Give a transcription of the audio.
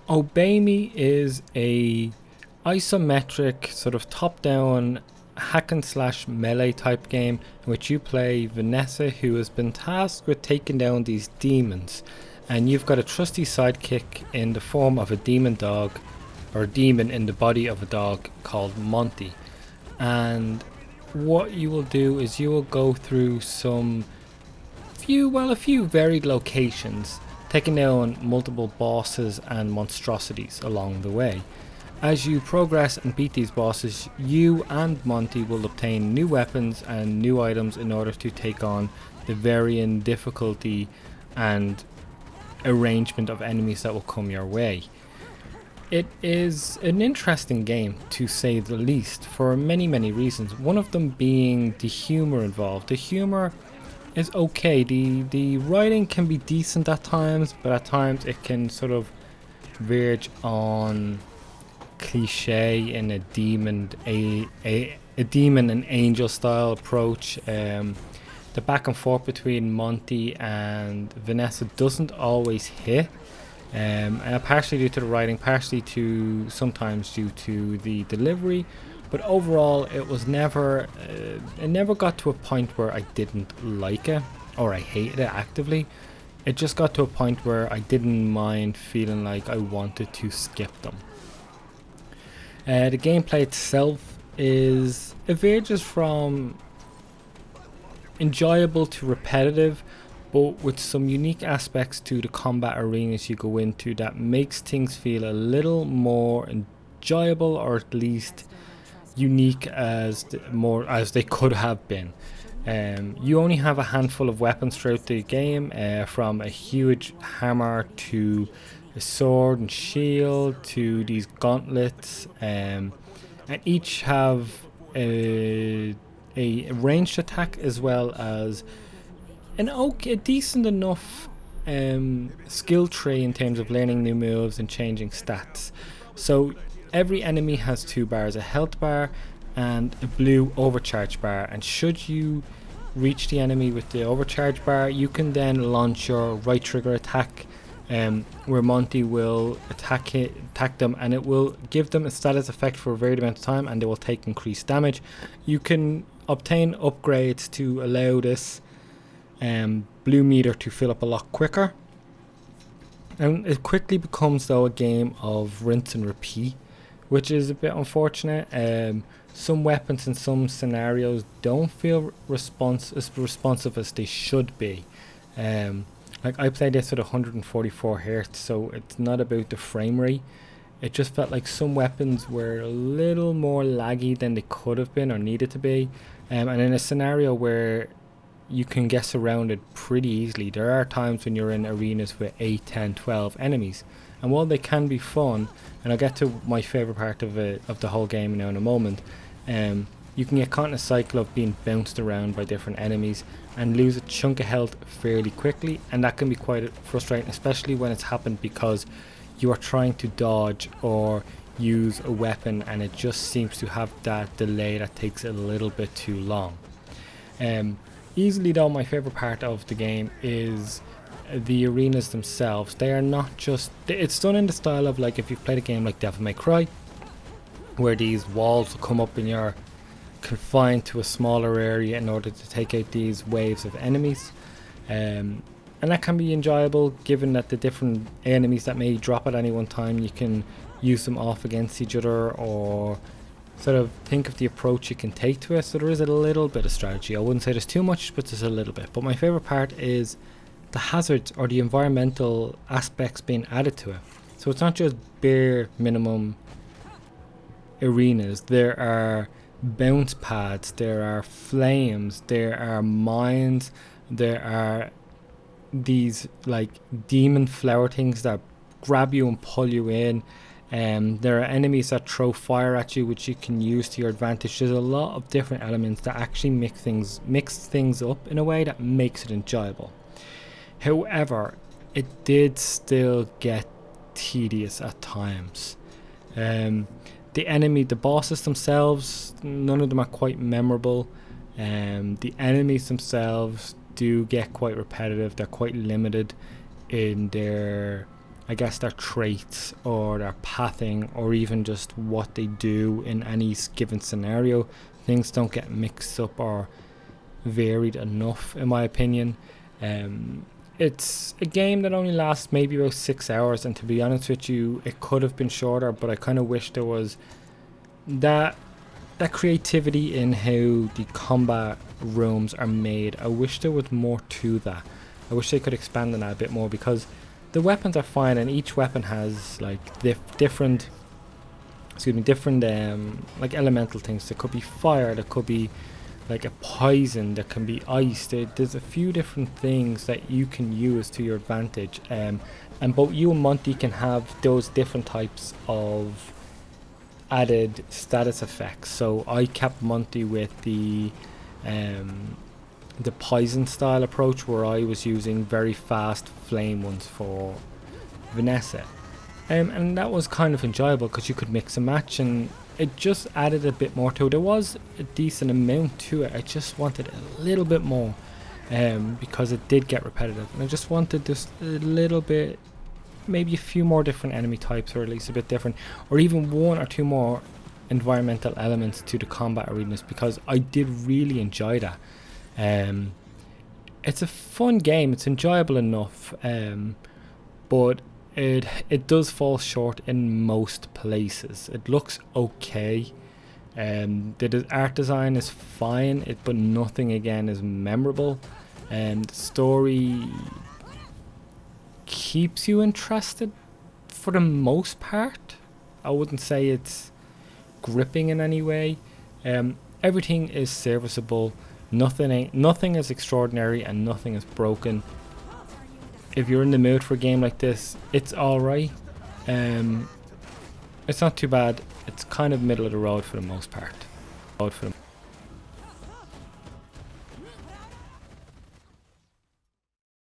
Obey Me is a isometric sort of top-down hack and slash melee type game in which you play Vanessa, who has been tasked with taking down these demons, and you've got a trusty sidekick in the form of a demon dog, or a demon in the body of a dog called Monty. And what you will do is you will go through a few varied locations, taking down multiple bosses and monstrosities along the way. As you progress and beat these bosses, you and Monty will obtain new weapons and new items in order to take on the varying difficulty and arrangement of enemies that will come your way. It is an interesting game, to say the least, for many reasons. One of them being the humor involved. The humor is okay. The writing can be decent at times, but at times it can sort of verge on cliche in a demon and angel style approach. The back and forth between Monty and Vanessa doesn't always hit, and partially due to the writing, partially to sometimes due to the delivery. But overall, it never got to a point where I didn't like it or I hated it actively. It just got to a point where I didn't mind feeling like I wanted to skip them. The gameplay itself it verges from enjoyable to repetitive, but with some unique aspects to the combat arenas you go into that makes things feel a little more enjoyable, or at least unique as they could have been. You only have a handful of weapons throughout the game, from a huge hammer to a sword and shield to these gauntlets, and each have a ranged attack as well as a decent enough skill tree in terms of learning new moves and changing stats. So every enemy has 2 bars, a health bar and a blue overcharge bar, and should you reach the enemy with the overcharge bar, you can then launch your right trigger attack, where Monty will attack them, and it will give them a status effect for a varied amount of time, and they will take increased damage. You can obtain upgrades to allow this blue meter to fill up a lot quicker, and it quickly becomes though a game of rinse and repeat, which is a bit unfortunate. Some weapons in some scenarios don't feel as responsive as they should be. Like I played this at 144 Hz, so it's not about the frame rate. It just felt like some weapons were a little more laggy than they could have been or needed to be. And in a scenario where you can get surrounded pretty easily, there are times when you're in arenas with 8, 10, 12 enemies. And while they can be fun, and I'll get to my favourite part of the whole game now in a moment, you can get caught in a cycle of being bounced around by different enemies and lose a chunk of health fairly quickly, and that can be quite frustrating, especially when it's happened because you are trying to dodge or use a weapon and it just seems to have that delay that takes a little bit too long. Easily though, my favourite part of the game is the arenas themselves. They are not just, it's done in the style of like if you've played a game like Devil May Cry, where these walls will come up and you're confined to a smaller area in order to take out these waves of enemies, and that can be enjoyable given that the different enemies that may drop at any one time, you can use them off against each other or sort of think of the approach you can take to it. So there is a little bit of strategy. I wouldn't say there's too much, but there's a little bit. But my favourite part is the hazards or the environmental aspects being added to it. So it's not just bare minimum arenas. There are bounce pads, there are flames, there are mines, there are these like demon flower things that grab you and pull you in. There are enemies that throw fire at you, which you can use to your advantage. There's a lot of different elements that actually mix things up in a way that makes it enjoyable. However, it did still get tedious at times. The bosses themselves, none of them are quite memorable. The enemies themselves do get quite repetitive. They're quite limited in their I guess their traits or their pathing or even just what they do in any given scenario. Things don't get mixed up or varied enough, in my opinion. It's a game that only lasts maybe about 6 hours, and to be honest with you, it could have been shorter, but I kind of wish there was that creativity in how the combat rooms are made. I wish there was more to that. I wish they could expand on that a bit more, because the weapons are fine and each weapon has like different like elemental things. There could be fire, there could be like a poison, there can be ice. There's a few different things that you can use to your advantage, and both you and Monty can have those different types of added status effects. So I kept Monty with the poison style approach, where I was using very fast flame ones for Vanessa, and that was kind of enjoyable because you could mix and match, and it just added a bit more to it. There was a decent amount to it. I just wanted a little bit more, because it did get repetitive, and I just wanted just a little bit, maybe a few more different enemy types, or at least a bit different, or even one or two more environmental elements to the combat arenas, because I did really enjoy that. It's a fun game, it's enjoyable enough, but it does fall short in most places. It looks okay, the art design is fine, but nothing again is memorable, and the story keeps you interested for the most part. I wouldn't say it's gripping in any way. Everything is serviceable. Nothing is extraordinary and nothing is broken. If you're in the mood for a game like this, it's alright. It's not too bad. It's kind of middle of the road for the most part.